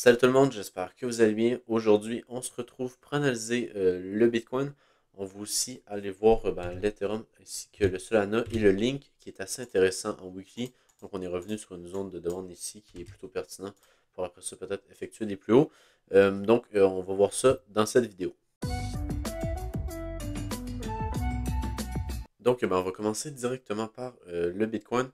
Salut tout le monde, j'espère que vous allez bien. Aujourd'hui, on se retrouve pour analyser le Bitcoin. On va aussi aller voir l'Ethereum ainsi que le Solana et le Link qui est assez intéressant en weekly. Donc on est revenu sur une zone de demande ici qui est plutôt pertinent pour après ça peut-être effectuer des plus hauts. On va voir ça dans cette vidéo. On va commencer directement par le Bitcoin.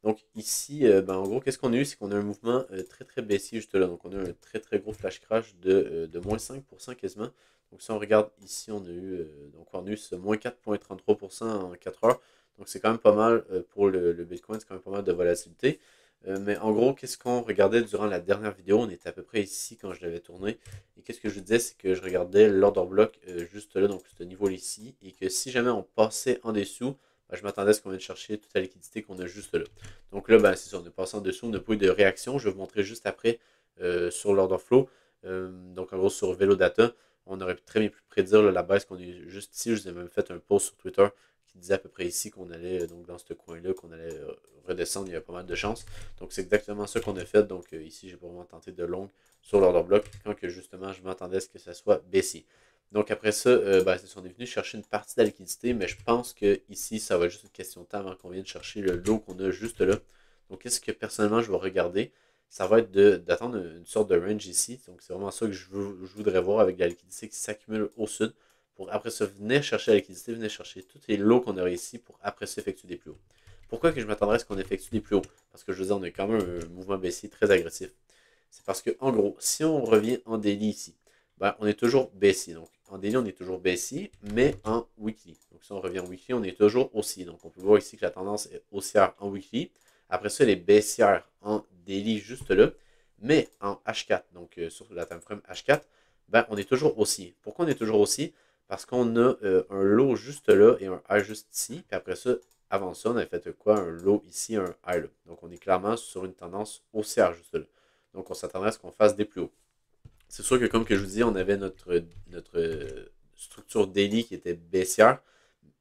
Donc ici, en gros, qu'est-ce qu'on a eu? C'est qu'on a un mouvement très très baissier juste là. Donc on a eu un très très gros flash crash de moins 5% quasiment. Donc si on regarde ici, on a eu ce moins 4,33% en 4 heures. Donc c'est quand même pas mal pour le Bitcoin, c'est quand même pas mal de volatilité. Mais en gros, qu'est-ce qu'on regardait durant la dernière vidéo? On était à peu près ici quand je l'avais tourné. Et qu'est-ce que je disais? C'est que je regardais l'order block juste là, donc ce niveau ici. Et que si jamais on passait en dessous, je m'attendais à ce qu'on vienne chercher toute la liquidité qu'on a juste là. Donc là, c'est ça, on est passé en dessous, on n'a pas eu de réaction. Je vais vous montrer juste après sur l'order flow. Donc en gros, sur Velodata, on aurait très bien pu prédire là, la baisse qu'on est juste ici. Je vous ai même fait un post sur Twitter qui disait à peu près ici qu'on allait, donc dans ce coin-là, qu'on allait redescendre. Il y a pas mal de chances. Donc c'est exactement ça qu'on a fait. Donc ici, j'ai pas vraiment tenté de long sur l'order block quand que justement je m'attendais à ce que ça soit baissier. Donc après ça, on est venu chercher une partie de la liquidité, mais je pense que ici, ça va être juste une question de temps avant qu'on vienne chercher le lot qu'on a juste là. Donc qu'est-ce que personnellement je vais regarder? Ça va être d'attendre une sorte de range ici. Donc c'est vraiment ça que je voudrais voir avec la liquidité qui s'accumule au sud. Pour après ça, venir chercher la liquidité, venir chercher tous les lots qu'on aurait ici pour après ça effectuer des plus hauts. Pourquoi que je m'attendrais à ce qu'on effectue des plus hauts? Parce que je veux dire, on a quand même un mouvement baissier très agressif. C'est parce que, en gros, si on revient en daily ici, on est toujours baissier. Donc, en daily, on est toujours baissier, mais en weekly. Donc, si on revient en weekly, on est toujours haussier. Donc, on peut voir ici que la tendance est haussière en weekly. Après ça, elle est baissière en daily juste là, mais en H4, donc sur la time frame H4, on est toujours haussier. Pourquoi on est toujours haussier? Parce qu'on a un low juste là et un high juste ici. Puis après ça, avant ça, on avait fait quoi? Un low ici, un high là. Donc, on est clairement sur une tendance haussière juste là. Donc, on s'attendrait à ce qu'on fasse des plus hauts. C'est sûr que, comme que je vous dis, on avait notre structure daily qui était baissière,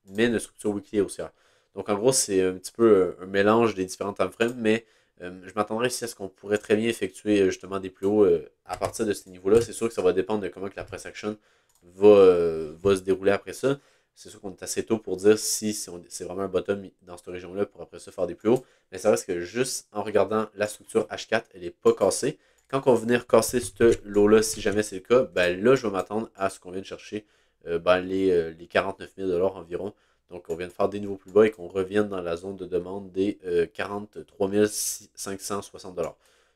mais notre structure weekly est haussière. Donc, en gros, c'est un petit peu un mélange des différents time frames, mais je m'attendrais ici à ce qu'on pourrait très bien effectuer justement des plus hauts à partir de ce niveau-là. C'est sûr que ça va dépendre de comment que la price action va se dérouler après ça. C'est sûr qu'on est assez tôt pour dire si c'est vraiment un bottom dans cette région-là pour après ça faire des plus hauts. Mais ça reste que juste en regardant la structure H4, elle n'est pas cassée. Quand on va venir casser ce lot-là, si jamais c'est le cas, là, je vais m'attendre à ce qu'on vienne chercher les 49 000 $ environ. Donc, on vient de faire des niveaux plus bas et qu'on revienne dans la zone de demande des 43 560 $.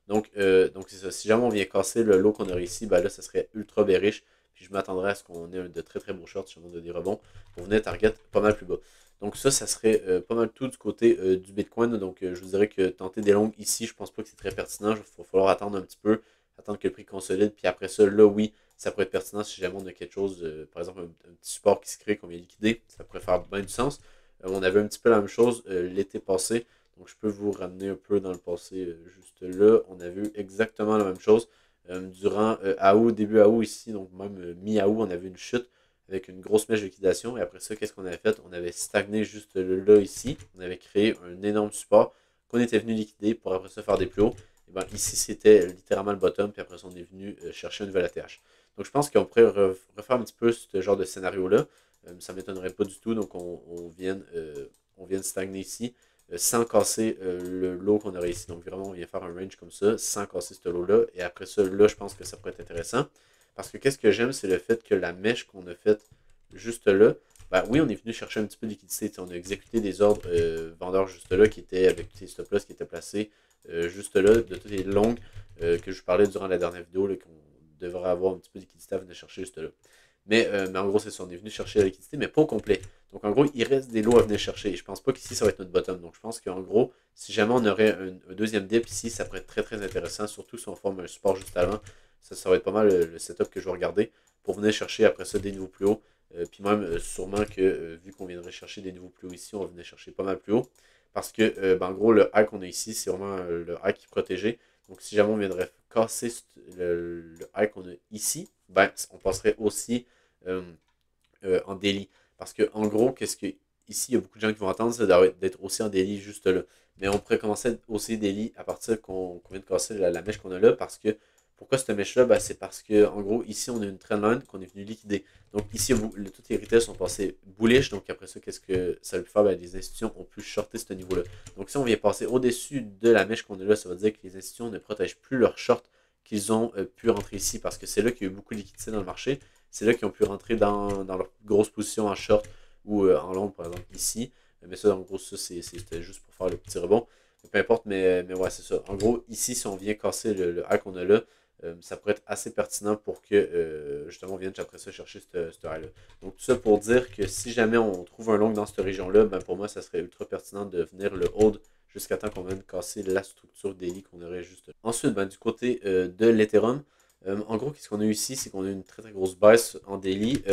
Donc c'est ça. Si jamais on vient casser le lot qu'on aurait ici, là, ça serait ultra bearish. Puis je m'attendrais à ce qu'on ait de très très beaux shorts, si on a des rebonds, pour venir target pas mal plus bas. Donc ça serait pas mal tout du côté du Bitcoin. Donc je vous dirais que tenter des longues ici, je pense pas que c'est très pertinent. Il va falloir attendre un petit peu, attendre que le prix consolide. Puis après ça, là oui, ça pourrait être pertinent si jamais on a quelque chose, par exemple un petit support qui se crée, qu'on vient liquider. Ça pourrait faire bien du sens. On avait un petit peu la même chose l'été passé. Donc je peux vous ramener un peu dans le passé juste là. On a vu exactement la même chose. Durant août, début août ici, donc même mi-août, on avait une chute avec une grosse mèche de liquidation. Et après ça, qu'est-ce qu'on avait fait? On avait stagné juste là ici. On avait créé un énorme support qu'on était venu liquider pour après ça faire des plus hauts. Et ici, c'était littéralement le bottom. Puis après ça, on est venu chercher une nouvelle ATH. Donc je pense qu'on pourrait refaire un petit peu ce genre de scénario-là. Ça ne m'étonnerait pas du tout. Donc on vient stagner ici sans casser le lot qu'on aurait ici. Donc vraiment, on vient faire un range comme ça, sans casser ce lot-là. Et après ça, là, je pense que ça pourrait être intéressant. Parce que qu'est-ce que j'aime, c'est le fait que la mèche qu'on a faite juste là, oui, on est venu chercher un petit peu de liquidité. On a exécuté des ordres vendeurs juste là qui étaient avec ces stop-loss qui étaient placés juste là, de toutes les longues que je vous parlais durant la dernière vidéo, qu'on devrait avoir un petit peu de liquidité à venir chercher juste là. Mais en gros, c'est ça, on est venu chercher la liquidité, mais pas au complet. Donc en gros, il reste des lots à venir chercher. Et je pense pas qu'ici, ça va être notre bottom. Donc je pense qu'en gros, si jamais on aurait un deuxième dip ici, ça pourrait être très très intéressant, surtout si on forme un support juste avant. Ça va être pas mal le setup que je vais regarder pour venir chercher après ça des niveaux plus hauts. Puis même sûrement que vu qu'on viendrait chercher des niveaux plus hauts ici, on va venir chercher pas mal plus haut. Parce que en gros, le high qu'on a ici, c'est vraiment le high qui est protégé. Donc si jamais on viendrait casser le high qu'on a ici, on passerait aussi euh, en daily. Parce que en gros, qu'est-ce que ici, il y a beaucoup de gens qui vont attendre, c'est d'être aussi en daily juste là. Mais on pourrait commencer aussi daily à partir qu'on vient de casser la mèche qu'on a là, parce que Pourquoi cette mèche-là? Ben, c'est parce que, en gros, ici, on a une trendline qu'on est venu liquider. Donc ici, tous les retails sont passés bullish. Donc après ça, qu'est-ce que ça veut faire? Ben, les institutions ont pu shorter ce niveau-là. Donc si on vient passer au-dessus de la mèche qu'on a là, ça veut dire que les institutions ne protègent plus leurs shorts qu'ils ont pu rentrer ici. Parce que c'est là qu'il y a eu beaucoup de liquidité dans le marché. C'est là qu'ils ont pu rentrer dans leur grosse position en short ou en long, par exemple, ici. Mais ça, en gros, ça, c'était juste pour faire le petit rebond. Peu importe, mais ouais, c'est ça. En gros, ici, si on vient casser le high qu'on a là, ça pourrait être assez pertinent pour que justement on vienne après ça chercher ce high-là. Donc tout ça pour dire que si jamais on trouve un long dans cette région-là, ben pour moi ça serait ultra pertinent de venir le hold jusqu'à temps qu'on vienne casser la structure daily qu'on aurait juste là. Ensuite, ben, du côté de l'Ethereum, en gros, qu'est-ce qu'on a eu ici, c'est qu'on a eu une très très grosse baisse en daily.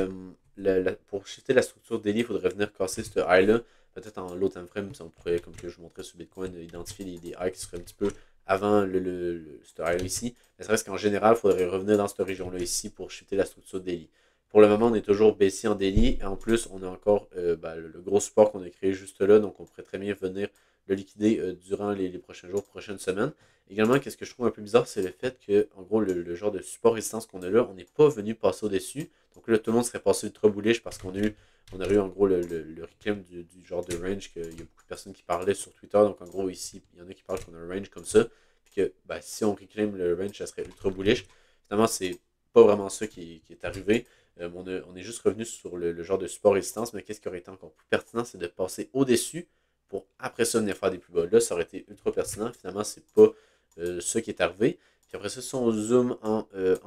Pour shifter la structure daily, il faudrait venir casser ce high-là. Peut-être en low time frame, on pourrait, comme que je vous montrais sur Bitcoin, identifier des highs qui seraient un petit peu avant ce high ici. Mais ça reste qu'en général, il faudrait revenir dans cette région-là ici pour shifter la structure daily. Pour le moment, on est toujours baissier en daily. Et en plus, on a encore le gros support qu'on a créé juste là. Donc, on pourrait très bien venir le liquider durant les prochains jours, prochaines semaines. Également, qu'est-ce que je trouve un peu bizarre, c'est le fait que, en gros, le genre de support résistance qu'on a là, on n'est pas venu passer au-dessus. Donc là, tout le monde serait passé ultra bullish parce qu'on a eu en gros le reclaim du genre de range qu'il y a beaucoup de personnes qui parlaient sur Twitter. Donc en gros, ici, il y en a qui parlent qu'on a un range comme ça. Puis que ben, si on reclaim le range, ça serait ultra bullish. Finalement, c'est pas vraiment ça qui est arrivé. On est juste revenu sur le genre de support résistance, mais qu'est-ce qui aurait été encore plus pertinent, c'est de passer au-dessus pour après ça venir faire des plus bas. Là, ça aurait été ultra pertinent. Finalement, c'est pas ce qui est arrivé. Puis après ça, si on zoome en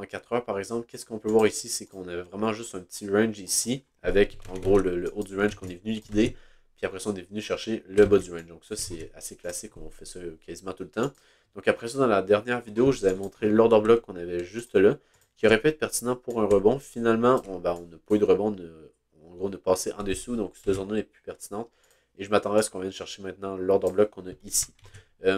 4 heures, par exemple, qu'est-ce qu'on peut voir ici? C'est qu'on avait vraiment juste un petit range ici, avec en gros le haut du range qu'on est venu liquider. Puis après ça, on est venu chercher le bas du range. Donc ça, c'est assez classique, on fait ça quasiment tout le temps. Donc après ça, dans la dernière vidéo, je vous avais montré l'order block qu'on avait juste là, qui aurait pu être pertinent pour un rebond. Finalement, on n'a pas eu de rebond, en gros, on a passé en dessous, donc cette zone-là est plus pertinente. Et je m'attendrais à ce qu'on vienne chercher maintenant l'order block qu'on a ici.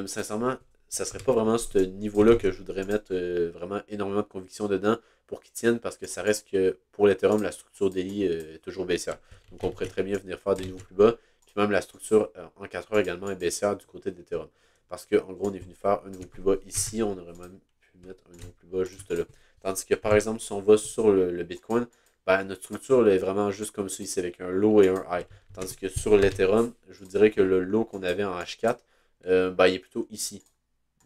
Sincèrement, ça serait pas vraiment ce niveau-là que je voudrais mettre vraiment énormément de conviction dedans pour qu'il tienne, parce que ça reste que pour l'Ethereum, la structure daily est toujours baissière. Donc on pourrait très bien venir faire des niveaux plus bas. Puis même la structure en 4 heures également est baissière du côté d'Ethereum. Parce qu'en gros, on est venu faire un niveau plus bas ici, on aurait même pu mettre un niveau plus bas juste là. Tandis que par exemple, si on va sur le Bitcoin, ben, notre structure là, est vraiment juste comme ça ici, avec un low et un high. Tandis que sur l'Ethereum, je vous dirais que le low qu'on avait en H4, ben, il est plutôt ici.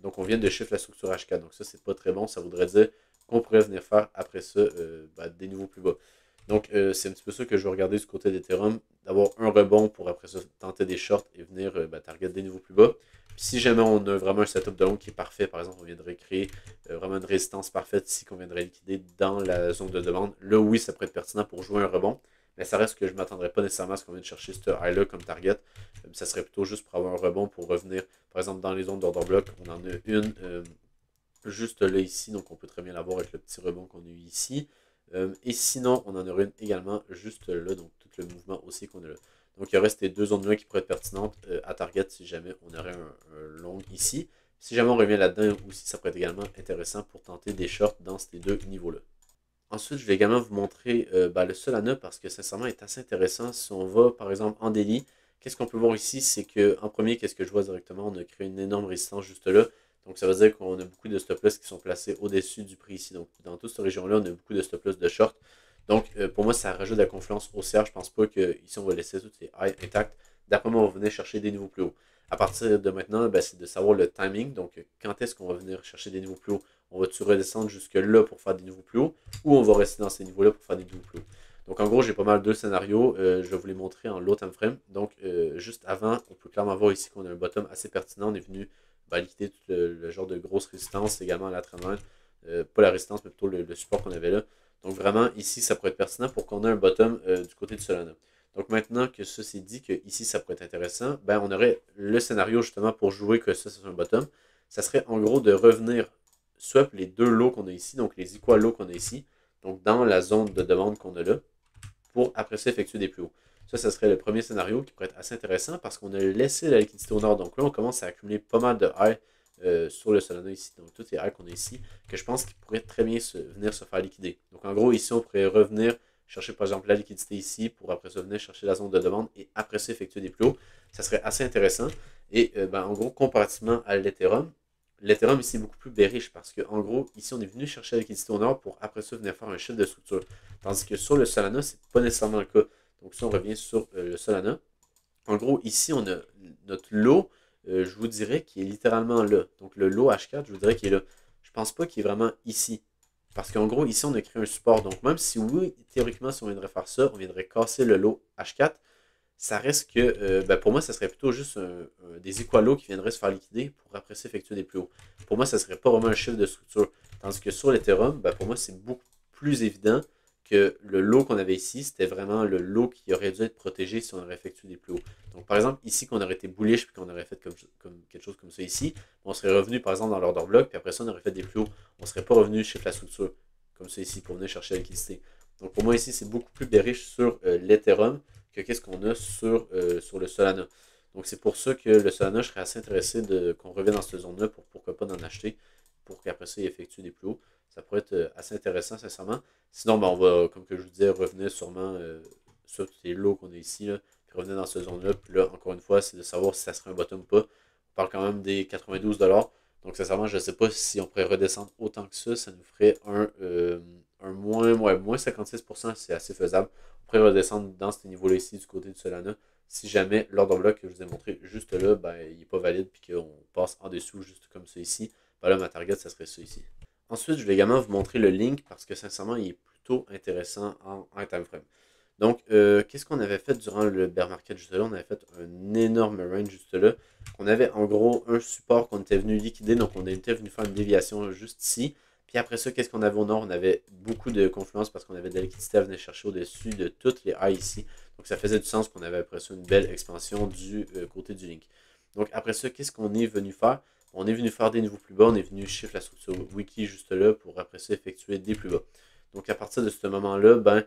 Donc on vient de shift la structure H4. Donc ça, c'est pas très bon. Ça voudrait dire qu'on pourrait venir faire après ça des niveaux plus bas. Donc c'est un petit peu ça que je vais regarder du côté d'Ethereum, d'avoir un rebond pour après ça tenter des shorts et venir target des niveaux plus bas. Puis si jamais on a vraiment un setup de long qui est parfait, par exemple, on viendrait créer vraiment une résistance parfaite ici qu'on viendrait liquider dans la zone de demande, là oui, ça pourrait être pertinent pour jouer un rebond. Mais ça reste que je ne m'attendrais pas nécessairement à ce qu'on vienne chercher ce high-là comme target. Ça serait plutôt juste pour avoir un rebond pour revenir, par exemple, dans les zones d'order block. On en a une juste là ici, donc on peut très bien l'avoir avec le petit rebond qu'on a eu ici. Et sinon, on en aurait une également juste là, donc tout le mouvement aussi qu'on a là. Donc il y aurait ces deux zones là qui pourraient être pertinentes à target si jamais on aurait un long ici. Si jamais on revient là-dedans aussi, ça pourrait être également intéressant pour tenter des shorts dans ces deux niveaux-là. Ensuite, je vais également vous montrer le Solana parce que sincèrement, il est assez intéressant. Si on va par exemple en daily, qu'est-ce qu'on peut voir ici? C'est qu'en premier, qu'est-ce que je vois directement? On a créé une énorme résistance juste là. Donc ça veut dire qu'on a beaucoup de stop-loss qui sont placés au-dessus du prix ici. Donc dans toute cette région-là, on a beaucoup de stop-loss de short. Donc pour moi, ça rajoute de la confiance haussière. Je pense pas qu'ici on va laisser toutes les highs intacts. D'après moi, on va venir chercher des niveaux plus hauts. À partir de maintenant, ben, c'est de savoir le timing. Donc quand est-ce qu'on va venir chercher des niveaux plus hauts? On va-tu redescendre jusque là pour faire des niveaux plus hauts? Ou on va rester dans ces niveaux-là pour faire des niveaux plus hauts? Donc en gros, j'ai pas mal deux scénarios. Je vais vous les montrer en low time frame. Donc juste avant, on peut clairement voir ici qu'on a un bottom assez pertinent. On est venu liquider tout le genre de grosse résistance, également à la trendline. Pas la résistance, mais plutôt le support qu'on avait là. Donc vraiment, ici, ça pourrait être pertinent pour qu'on ait un bottom du côté de Solana. Donc maintenant que ceci dit que ici, ça pourrait être intéressant, ben on aurait le scénario justement pour jouer que ça, c'est un bottom. Ça serait en gros de revenir swap les deux lots qu'on a ici, donc les equal lots qu'on a ici, donc dans la zone de demande qu'on a là, pour après ça effectuer des plus hauts. Ça serait le premier scénario qui pourrait être assez intéressant parce qu'on a laissé la liquidité au nord. Donc là, on commence à accumuler pas mal de high sur le Solana ici. Donc tous les high qu'on a ici, que je pense qu'ils pourraient très bien venir se faire liquider. Donc en gros, ici, on pourrait revenir chercher par exemple la liquidité ici pour après ça venir chercher la zone de demande et après ça effectuer des plus hauts. Ça serait assez intéressant. Et en gros, comparativement à l'Ethereum, l'Ethereum ici est beaucoup plus bearish parce qu'en gros, ici, on est venu chercher la liquidité au nord pour après ça venir faire un shift de structure. Tandis que sur le Solana, c'est pas nécessairement le cas. Donc, si on revient sur le Solana, en gros, ici, on a notre lot, je vous dirais, qui est littéralement là. Donc, le lot H4, je vous dirais qu'il est là. Je pense pas qu'il est vraiment ici. Parce qu'en gros, ici, on a créé un support. Donc, même si oui, théoriquement, si on viendrait faire ça, on viendrait casser le lot H4, ça reste que, ben pour moi, ça serait plutôt juste des équalos qui viendraient se faire liquider pour après s'effectuer des plus hauts. Pour moi, ça serait pas vraiment un chiffre de structure. Tandis que sur l'Ethereum, ben pour moi, c'est beaucoup plus évident que le lot qu'on avait ici, c'était vraiment le lot qui aurait dû être protégé si on aurait effectué des plus hauts. Donc, par exemple, ici, qu'on aurait été bullish puis qu'on aurait fait comme quelque chose comme ça ici, on serait revenu, par exemple, dans l'order block, puis après ça, on aurait fait des plus hauts. On serait pas revenu chiffre la structure, comme ça ici, pour venir chercher la liquidité. Donc, pour moi, ici, c'est beaucoup plus bearish sur l'Ethereum que qu'est-ce qu'on a sur le Solana. Donc c'est pour ça que le Solana, je serais assez intéressé qu'on revienne dans cette zone-là pour pourquoi pas d'en acheter, pour qu'après ça, il effectue des plus hauts. Ça pourrait être assez intéressant, sincèrement. Sinon, ben, on va, comme que je vous disais, revenir sûrement sur tous les lots qu'on a ici, là, puis revenir dans cette zone-là. Puis là, encore une fois, c'est de savoir si ça serait un bottom ou pas. On parle quand même des 92$. Donc, sincèrement, je ne sais pas si on pourrait redescendre autant que ça nous ferait un moins 56%, c'est assez faisable. On pourrait redescendre dans ce niveau-là ici, du côté du Solana, si jamais l'ordre bloc que je vous ai montré juste là, ben, il n'est pas valide, puis qu'on passe en dessous, juste comme ça ici, ben là, ma target, ça serait ça ici. Ensuite, je vais également vous montrer le link, parce que sincèrement, il est plutôt intéressant en time frame. Donc, qu'est-ce qu'on avait fait durant le bear market juste là? On avait fait un énorme range juste là. On avait en gros un support qu'on était venu liquider, donc on était venu faire une déviation juste ici. Puis après ça, qu'est-ce qu'on avait au nord? On avait beaucoup de confluence parce qu'on avait de la liquidité à venir chercher au-dessus de toutes les highs ici. Donc ça faisait du sens qu'on avait après ça une belle expansion du côté du link. Donc après ça, qu'est-ce qu'on est venu faire? On est venu faire des niveaux plus bas, on est venu shift la structure wiki juste là pour après ça effectuer des plus bas. Donc à partir de ce moment-là, ben,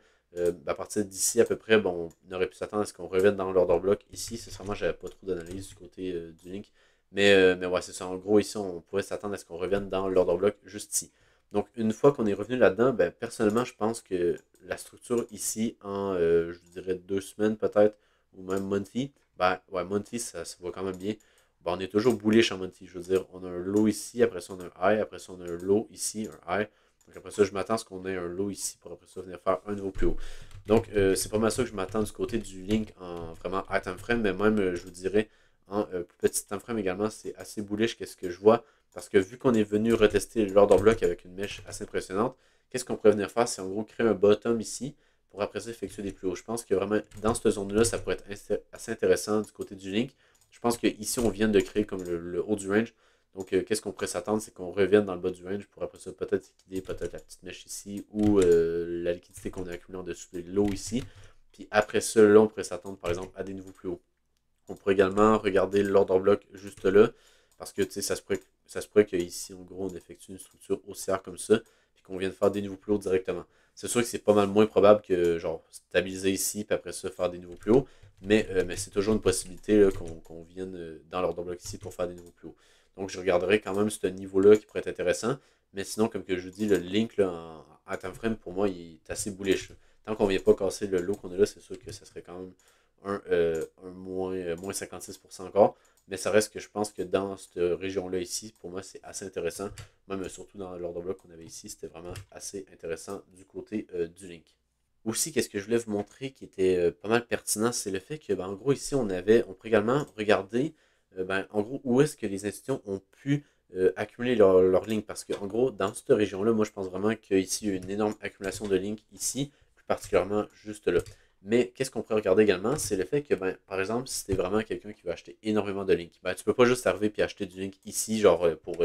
à partir d'ici à peu près, bon, on aurait pu s'attendre à ce qu'on revienne dans l'order block ici. Sincèrement, j'avais pas trop d'analyse du côté du link. Mais ouais, c'est ça. En gros, ici, on pourrait s'attendre à ce qu'on revienne dans l'order block juste ici. Donc, une fois qu'on est revenu là-dedans, ben, personnellement, je pense que la structure ici, en, je dirais, 2 semaines peut-être, ou même monthly, ben, ouais, monthly, ça va quand même bien. Ben, on est toujours bullish en monthly. Je veux dire, on a un low ici, après ça, on a un high, après ça, on a un low ici, un high. Donc, après ça, je m'attends à ce qu'on ait un low ici pour après ça venir faire un niveau plus haut. Donc, c'est pas mal ça que je m'attends du côté du link en vraiment high time frame, mais même, je vous dirais, en plus petit time frame également, c'est assez bullish qu'est-ce que je vois. Parce que vu qu'on est venu retester l'order block avec une mèche assez impressionnante, qu'est-ce qu'on pourrait venir faire? C'est en gros créer un bottom ici pour après ça effectuer des plus hauts. Je pense que vraiment dans cette zone-là, ça pourrait être assez intéressant du côté du link. Je pense qu'ici, on vient de créer comme le haut du range. Donc, qu'est-ce qu'on pourrait s'attendre? C'est qu'on revienne dans le bas du range pour après ça peut-être liquider peut-être la petite mèche ici ou la liquidité qu'on a accumulée en dessous des lots ici. Puis après ça, là, on pourrait s'attendre par exemple à des niveaux plus hauts. On pourrait également regarder l'order block juste là, parce que ça se pourrait qu'ici, en gros, on effectue une structure haussière comme ça, puis qu'on vienne faire des niveaux plus hauts directement. C'est sûr que c'est pas mal moins probable que, genre, stabiliser ici, puis après ça, faire des niveaux plus hauts, mais c'est toujours une possibilité qu'on vienne dans l'order block ici pour faire des niveaux plus hauts. Donc, je regarderai quand même ce niveau-là qui pourrait être intéressant, mais sinon, comme que je vous dis, le link là, en time frame, pour moi, il est assez bullish. Tant qu'on ne vient pas casser le lot qu'on a là, c'est sûr que ça serait quand même un moins 56% encore. Mais ça reste que je pense que dans cette région-là ici, pour moi, c'est assez intéressant. Même surtout dans l'order block qu'on avait ici, c'était vraiment assez intéressant du côté du link. Aussi, qu'est-ce que je voulais vous montrer qui était pas mal pertinent, c'est le fait que, ben, en gros, ici, on peut également regarder, ben, en gros, où est-ce que les institutions ont pu accumuler leur ligne. Parce que, en gros, dans cette région-là, moi, je pense vraiment qu'ici, il y a une énorme accumulation de lignes ici, plus particulièrement juste là. Mais qu'est-ce qu'on pourrait regarder également, c'est le fait que, ben, par exemple, si tu es vraiment quelqu'un qui veut acheter énormément de Link, ben, tu peux pas juste arriver et acheter du Link ici, genre pour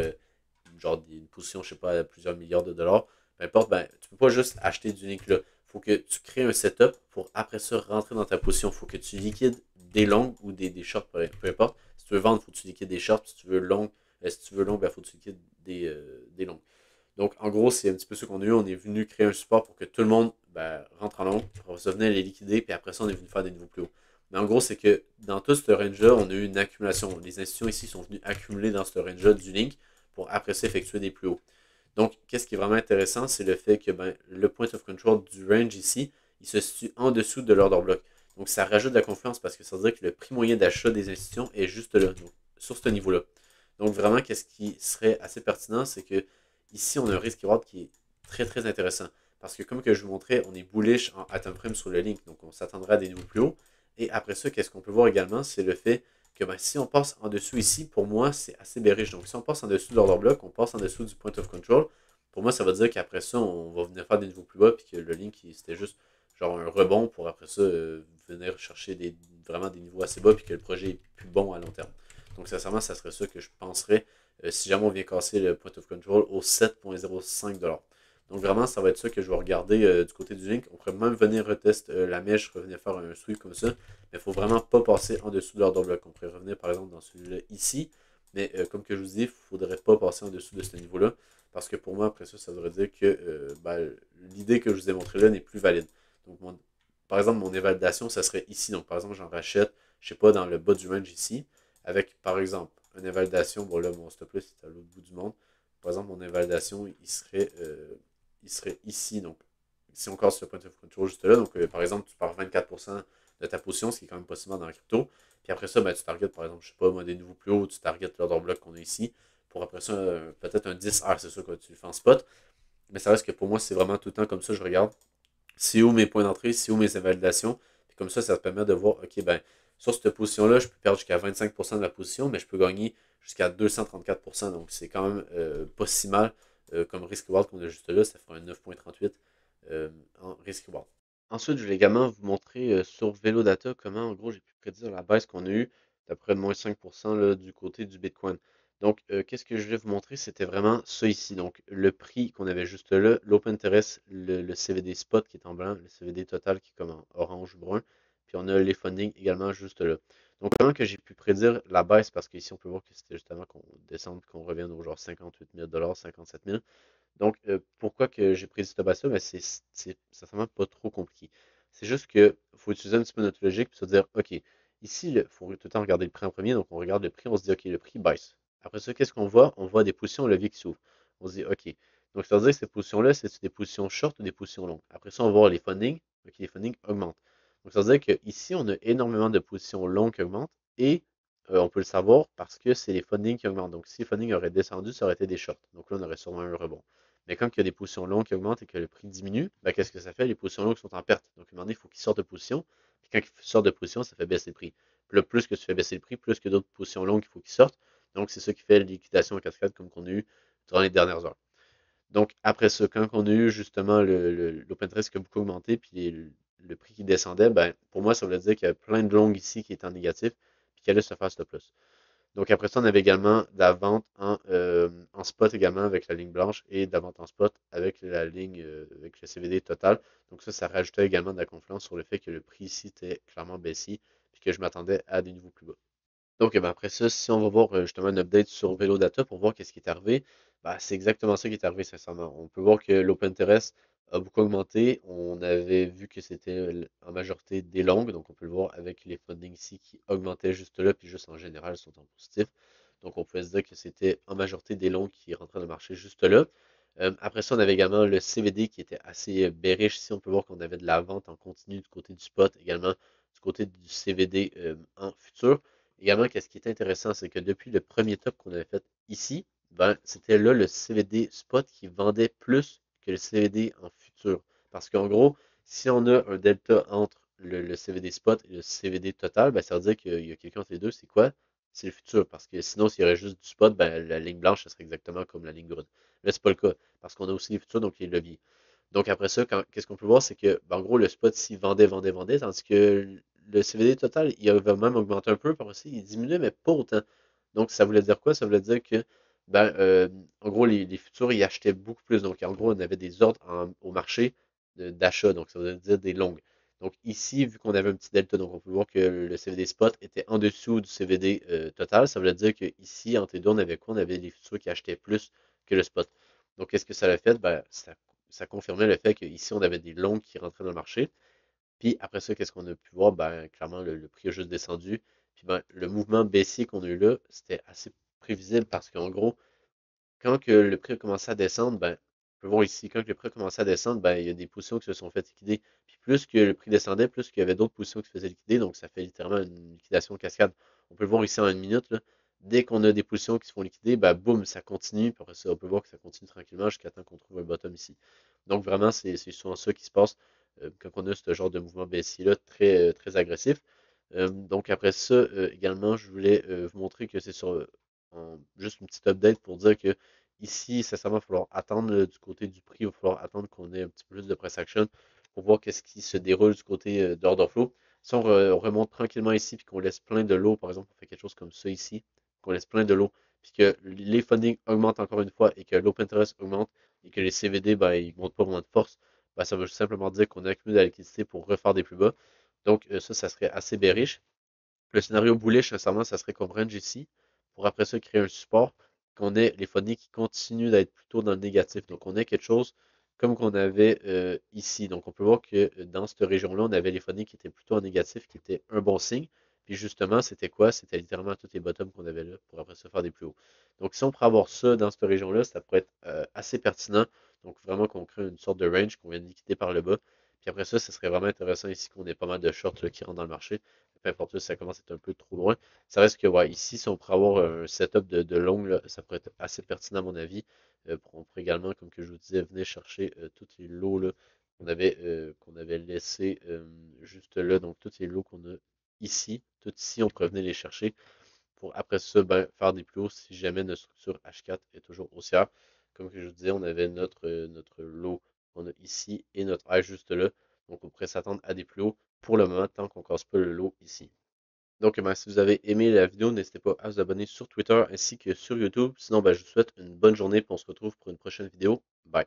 genre une position, je sais pas, à plusieurs milliards de dollars. Peu importe, ben, tu peux pas juste acheter du Link là. Il faut que tu crées un setup pour après ça rentrer dans ta position. Il faut que tu liquides des longs ou des shorts, peu importe. Si tu veux vendre, il faut que tu liquides des shorts. Si tu veux long, ben, il faut que tu liquides des longs. Donc, en gros, c'est un petit peu ce qu'on a eu. On est venu créer un support pour que tout le monde ben, rentre en long. On va venir les liquider, puis après ça, on est venu faire des niveaux plus hauts. Mais en gros, c'est que dans tout ce range-là, on a eu une accumulation. Les institutions ici sont venues accumuler dans ce range-là du link pour après ça effectuer des plus hauts. Donc, qu'est-ce qui est vraiment intéressant, c'est le fait que ben, le point of control du range ici, il se situe en dessous de l'order block. Donc, ça rajoute de la confiance parce que ça veut dire que le prix moyen d'achat des institutions est juste là, donc, sur ce niveau-là. Donc vraiment, qu'est-ce qui serait assez pertinent, c'est que ici, on a un risk-reward qui est très très intéressant. Parce que comme que je vous montrais, on est bullish en at prime sur le link, donc on s'attendra à des niveaux plus hauts. Et après ça, qu'est-ce qu'on peut voir également, c'est le fait que ben, si on passe en dessous ici, pour moi, c'est assez bearish. Donc si on passe en dessous de l'order block, on passe en dessous du point of control, pour moi, ça veut dire qu'après ça, on va venir faire des niveaux plus bas, puis que le link, c'était juste genre un rebond pour après ça venir chercher vraiment des niveaux assez bas, puis que le projet est plus bon à long terme. Donc, sincèrement, ça serait ça que je penserais si jamais on vient casser le point of control au 7,05$. Donc, vraiment, ça va être ça que je vais regarder du côté du link. On pourrait même venir retester la mèche, revenir faire un sweep comme ça. Mais il ne faut vraiment pas passer en dessous de l'order block. On pourrait revenir par exemple dans celui-là ici. Mais comme que je vous dis, il ne faudrait pas passer en dessous de ce niveau-là. Parce que pour moi, après ça, ça voudrait dire que l'idée que je vous ai montrée là n'est plus valide. Donc, par exemple, mon évaluation, ça serait ici. Donc, par exemple, j'en rachète, je ne sais pas, dans le bas du range ici avec, par exemple, une invalidation. Bon, là, mon stop loss est à l'autre bout du monde. Par exemple, mon invalidation, il serait ici. Donc, si on casse le point of control juste là, donc, par exemple, tu pars 24% de ta position, ce qui est quand même possible dans la crypto. Puis après ça, ben, tu targetes, par exemple, je sais pas, moi, des nouveaux plus hauts, tu targetes l'order block qu'on a ici. Pour après ça, peut-être un 10R, c'est sûr que tu le fais en spot. Mais ça reste que pour moi, c'est vraiment tout le temps comme ça, je regarde c'est où mes points d'entrée, c'est où mes invalidations. Puis comme ça te permet de voir, OK, ben, sur cette position-là, je peux perdre jusqu'à 25% de la position, mais je peux gagner jusqu'à 234%. Donc, c'est quand même pas si mal comme risk-reward qu'on a juste là. Ça fera un 9,38 en risk-reward. Ensuite, je vais également vous montrer sur VeloData comment, en gros, j'ai pu prédire la baisse qu'on a eue d'à près de moins 5% là, du côté du Bitcoin. Donc, qu'est-ce que je voulais vous montrer? C'était vraiment ça ici. Donc, le prix qu'on avait juste là, l'Open Interest, le CVD Spot qui est en blanc, le CVD Total qui est comme en orange-brun, puis on a les fundings également juste là. Donc, comment que j'ai pu prédire la baisse? Parce qu'ici, on peut voir que c'était justement qu'on descende, qu'on revienne aux genre 58 000 57 000. Donc, pourquoi que j'ai prédit cette baisse-là? Ben, c'est sincèrement pas trop compliqué. C'est juste que faut utiliser un petit peu notre logique pour se dire, OK, ici, il faut tout le temps regarder le prix en premier. Donc, on regarde le prix, on se dit, OK, le prix baisse. Après ça, qu'est-ce qu'on voit? On voit des positions au levier qui s'ouvrent. On se dit, OK. Donc, ça veut dire que ces positions-là, c'est des positions short ou des positions longues. Après ça, on va voir les fundings. OK, les fundings augmentent. Donc, ça veut dire qu'ici, on a énormément de positions longues qui augmentent et on peut le savoir parce que c'est les fundings qui augmentent. Donc, si les fundings auraient descendu, ça aurait été des shorts. Donc là, on aurait sûrement un rebond. Mais quand il y a des positions longues qui augmentent et que le prix diminue, ben, qu'est-ce que ça fait? Les positions longues sont en perte. Donc, à un moment donné, il faut qu'ils sortent de position. Puis quand ils sortent de position, ça fait baisser le prix. Puis là, plus que tu fais baisser le prix, plus que d'autres positions longues, il faut qu'ils sortent. Donc, c'est ça qui fait la liquidation en cascade comme qu'on a eu durant les dernières heures. Donc, après ça, quand on a eu justement l'open interest qui a beaucoup augmenté, puis le prix qui descendait, ben, pour moi, ça voulait dire qu'il y a plein de longues ici qui étaient en négatif, puis qui allaient se faire stop loss. Donc après ça, on avait également de la vente en spot également avec la ligne blanche et de la vente en spot avec la ligne avec le CVD total. Donc ça rajoutait également de la confiance sur le fait que le prix ici était clairement baissier puis que je m'attendais à des niveaux plus bas. Donc, ben, après ça, si on va voir justement un update sur VeloData pour voir qu'est-ce qui est arrivé, ben, c'est exactement ça qui est arrivé, sincèrement. On peut voir que l'Open Interest a beaucoup augmenté. On avait vu que c'était en majorité des longues, donc on peut le voir avec les fundings ici qui augmentaient juste là, puis juste en général sont en positif. Donc, on pouvait se dire que c'était en majorité des longues qui rentraient dans le marché juste là. Après ça, on avait également le CVD qui était assez bearish. Ici, on peut voir qu'on avait de la vente en continu du côté du spot, également du côté du CVD en futur. Également, qu'est-ce qui est intéressant, c'est que depuis le premier top qu'on avait fait ici, ben, c'était là le CVD spot qui vendait plus que le CVD en futur. Parce qu'en gros, si on a un delta entre le CVD spot et le CVD total, ben, ça veut dire qu'il y a quelqu'un entre les deux. C'est quoi? C'est le futur. Parce que sinon, s'il y aurait juste du spot, ben, la ligne blanche, ça serait exactement comme la ligne brune. Là, c'est pas le cas. Parce qu'on a aussi les futurs, donc les leviers. Donc après ça, qu'est-ce qu'on peut voir, c'est que, ben, en gros, le spot ici vendait, vendait, vendait, tandis que le CVD total, il va même augmenter un peu, par aussi, il diminue, mais pas autant. Donc ça voulait dire quoi? Ça voulait dire que, ben, en gros, les futurs, ils achetaient beaucoup plus. Donc en gros, on avait des ordres au marché d'achat, donc ça veut dire des longues. Donc ici, vu qu'on avait un petit delta, donc on peut voir que le CVD spot était en dessous du CVD total, ça voulait dire qu'ici, entre les deux, on avait quoi? On avait les futurs qui achetaient plus que le spot. Donc qu'est-ce que ça a fait? Ben, ça confirmait le fait qu'ici, on avait des longues qui rentraient dans le marché. Puis après ça, qu'est-ce qu'on a pu voir? Ben, clairement, le prix a juste descendu. Puis ben, le mouvement baissier qu'on a eu là, c'était assez prévisible parce qu'en gros, quand que le prix a commencé à descendre, ben, on peut voir ici, quand que le prix a commencé à descendre, ben, il y a des positions qui se sont fait liquider. Puis plus que le prix descendait, plus qu'il y avait d'autres positions qui se faisaient liquider. Donc ça fait littéralement une liquidation cascade. On peut le voir ici en une minute, là. Dès qu'on a des positions qui se font liquider, bah boum, ça continue. Puis après ça, on peut voir que ça continue tranquillement jusqu'à temps qu'on trouve un bottom ici. Donc vraiment, c'est souvent ça qui se passe quand on a ce genre de mouvement baissier-là très agressif. Donc après ça, également, je voulais vous montrer que c'est sur juste une petite update pour dire que ici, sincèrement, il va falloir attendre du côté du prix, il va falloir attendre qu'on ait un petit peu plus de price action pour voir qu'est-ce qui se déroule du côté d'order flow. Si on remonte tranquillement ici, puis qu'on laisse plein de l'eau, par exemple, on fait quelque chose comme ça ici, qu'on laisse plein de l'eau, puis que les funding augmentent encore une fois, et que l'open interest augmente, et que les CVD, ben, ils ne montent pas moins de force, ben, ça veut simplement dire qu'on a accumulé de la liquidité pour refaire des plus bas. Donc ça serait assez bearish. Le scénario bullish, sincèrement, ça serait qu'on range ici, pour après ça créer un support, qu'on ait les fundings qui continuent d'être plutôt dans le négatif. Donc on ait quelque chose comme qu'on avait ici. Donc on peut voir que dans cette région-là, on avait les fundings qui étaient plutôt en négatif, qui était un bon signe. Puis justement, c'était quoi? C'était littéralement tous les bottoms qu'on avait là pour après se faire des plus hauts. Donc si on pourrait avoir ça dans cette région-là, ça pourrait être assez pertinent. Donc vraiment qu'on crée une sorte de range qu'on vient de liquider par le bas. Puis après ça, ce serait vraiment intéressant ici qu'on ait pas mal de shorts là, qui rentrent dans le marché. Peu importe si ça commence à être un peu trop loin. Ça reste que, ouais, ici, si on pourrait avoir un setup de long, là, ça pourrait être assez pertinent à mon avis. On pourrait également, comme que je vous disais, venir chercher tous les lots là, qu'on avait laissés juste là. Donc, tous les lots qu'on a ici, tout ici, on pourrait venir les chercher pour après ça, ben, faire des plus hauts si jamais notre structure H4 est toujours haussière. Comme que je vous disais, on avait notre lot qu'on a ici et notre high juste là. Donc, on pourrait s'attendre à des plus hauts pour le moment tant qu'on ne casse pas le lot ici. Donc, ben, si vous avez aimé la vidéo, n'hésitez pas à vous abonner sur Twitter ainsi que sur YouTube. Sinon, ben, je vous souhaite une bonne journée et on se retrouve pour une prochaine vidéo. Bye.